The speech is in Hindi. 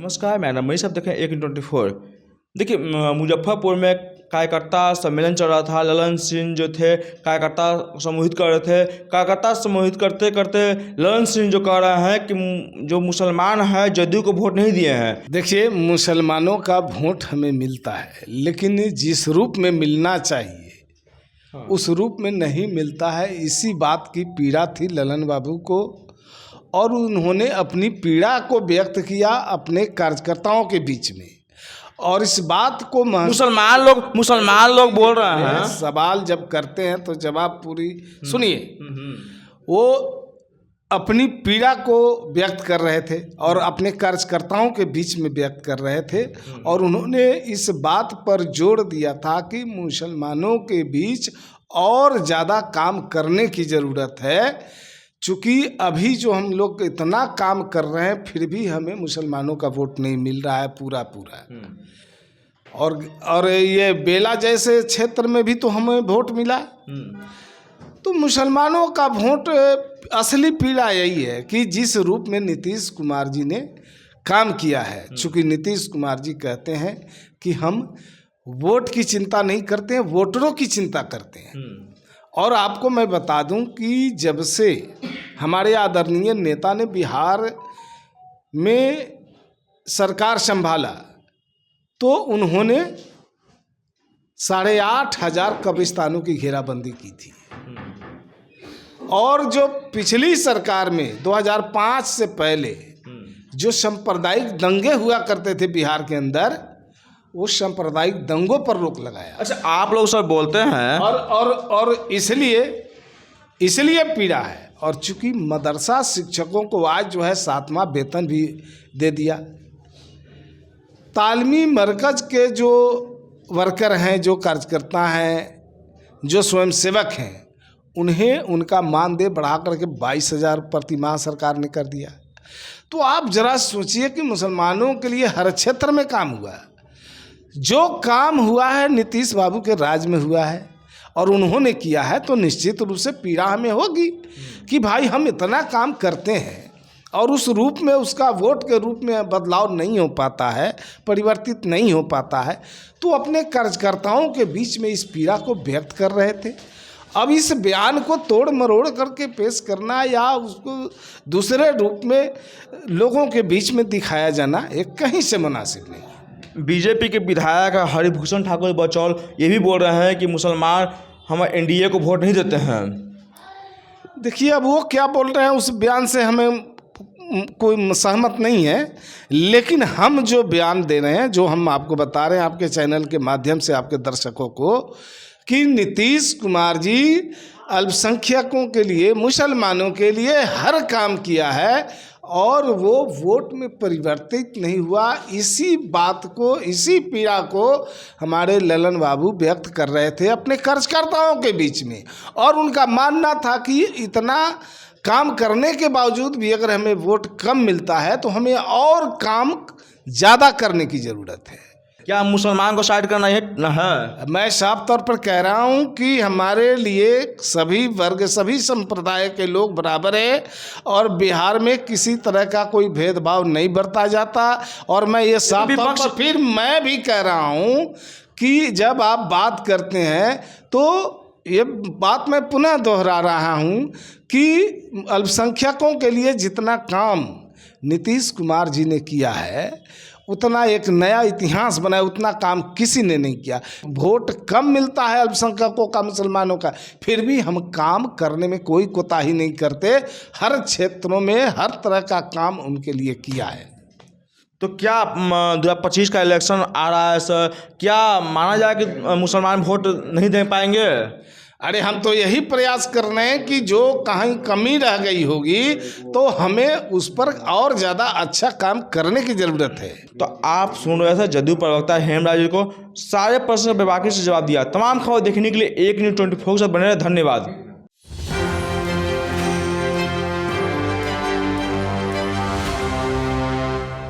नमस्कार, मेरा नाम मनीष, आप देखें एक 24। देखिए, मुजफ्फरपुर में कार्यकर्ता सम्मेलन चल रहा था। ललन सिंह जो थे कार्यकर्ता सम्मोहित कर रहे थे। कार्यकर्ता सम्मोहित करते करते ललन सिंह जो कह रहे हैं कि जो मुसलमान है जदयू को वोट नहीं दिए हैं। देखिए, मुसलमानों का वोट हमें मिलता है, लेकिन जिस रूप में मिलना चाहिए उस रूप में नहीं मिलता है। इसी बात की पीड़ा थी ललन बाबू को, और उन्होंने अपनी पीड़ा को व्यक्त किया अपने कार्यकर्ताओं के बीच में। और इस बात को मुसलमान लोग बोल रहे हैं, सवाल जब करते हैं तो जवाब पूरी सुनिए। वो अपनी पीड़ा को व्यक्त कर रहे थे और अपने कार्यकर्ताओं के बीच में व्यक्त कर रहे थे, और उन्होंने इस बात पर जोर दिया था कि मुसलमानों के बीच और ज़्यादा काम करने की ज़रूरत है। चूँकि अभी जो हम लोग इतना काम कर रहे हैं फिर भी हमें मुसलमानों का वोट नहीं मिल रहा है पूरा। और ये बेला जैसे क्षेत्र में भी तो हमें वोट मिला। तो मुसलमानों का वोट, असली पीड़ा यही है कि जिस रूप में नीतीश कुमार जी ने काम किया है। चूँकि नीतीश कुमार जी कहते हैं कि हम वोट की चिंता नहीं करते हैं, वोटरों की चिंता करते हैं। और आपको मैं बता दूं कि जब से हमारे आदरणीय नेता ने बिहार में सरकार संभाला तो उन्होंने 8,500 कब्रिस्तानों की घेराबंदी की थी। और जो पिछली सरकार में 2005 से पहले जो सांप्रदायिक दंगे हुआ करते थे बिहार के अंदर, वो सांप्रदायिक दंगों पर रोक लगाया। अच्छा, आप लोग सब बोलते हैं और इसलिए पीड़ा है। और चूंकि मदरसा शिक्षकों को आज जो है 7वां वेतन भी दे दिया। तालीमी मरकज के जो वर्कर हैं, जो कार्यकर्ता हैं, जो स्वयंसेवक हैं, उन्हें उनका मानदेय बढ़ा करके 22,000 प्रति माह सरकार ने कर दिया। तो आप जरा सोचिए कि मुसलमानों के लिए हर क्षेत्र में काम हुआ है। जो काम हुआ है नीतीश बाबू के राज में हुआ है और उन्होंने किया है, तो निश्चित रूप से पीड़ा हमें होगी कि भाई हम इतना काम करते हैं और उस रूप में उसका वोट के रूप में बदलाव नहीं हो पाता है, परिवर्तित नहीं हो पाता है। तो अपने कार्यकर्ताओं के बीच में इस पीड़ा को व्यक्त कर रहे थे। अब इस बयान को तोड़ मरोड़ करके पेश करना या उसको दूसरे रूप में लोगों के बीच में दिखाया जाना एक कहीं से मुनासिब नहीं। बीजेपी के विधायक हरिभूषण ठाकुर बचौल ये भी बोल रहे हैं कि मुसलमान हम एनडीए को वोट नहीं देते हैं। देखिए, अब वो क्या बोल रहे हैं उस बयान से हमें कोई सहमत नहीं है, लेकिन हम जो बयान दे रहे हैं, जो हम आपको बता रहे हैं आपके चैनल के माध्यम से आपके दर्शकों को, कि नीतीश कुमार जी अल्पसंख्यकों के लिए, मुसलमानों के लिए हर काम किया है और वो वोट में परिवर्तित नहीं हुआ। इसी बात को, इसी पीड़ा को हमारे ललन बाबू व्यक्त कर रहे थे अपने कार्यकर्ताओं के बीच में। और उनका मानना था कि इतना काम करने के बावजूद भी अगर हमें वोट कम मिलता है तो हमें और काम ज़्यादा करने की ज़रूरत है। क्या मुसलमान को साइड करना है? मैं साफ तौर पर कह रहा हूं कि हमारे लिए सभी वर्ग, सभी संप्रदाय के लोग बराबर हैं और बिहार में किसी तरह का कोई भेदभाव नहीं बरता जाता। और मैं ये साफ तौर पर फिर मैं भी कह रहा हूं कि जब आप बात करते हैं तो ये बात मैं पुनः दोहरा रहा हूं कि अल्पसंख्यकों के लिए जितना काम नीतीश कुमार जी ने किया है, उतना एक नया इतिहास बनाया, उतना काम किसी ने नहीं किया। वोट कम मिलता है अल्पसंख्यकों का, मुसलमानों का, फिर भी हम काम करने में कोई कोताही नहीं करते। हर क्षेत्रों में हर तरह का काम उनके लिए किया है। तो क्या 2025 का इलेक्शन आ रहा है सर, क्या माना जाए कि मुसलमान वोट नहीं दे पाएंगे? अरे हम तो यही प्रयास कर रहे हैं कि जो कहीं कमी रह गई होगी तो हमें उस पर और ज़्यादा अच्छा काम करने की ज़रूरत है। तो आप सुन रहे थे जदयू प्रवक्ता हेमराज जी को, सारे प्रश्न बेबाकी से जवाब दिया। तमाम खबर देखने के लिए एक न्यूज़ 24 के साथ बने रहे। धन्यवाद।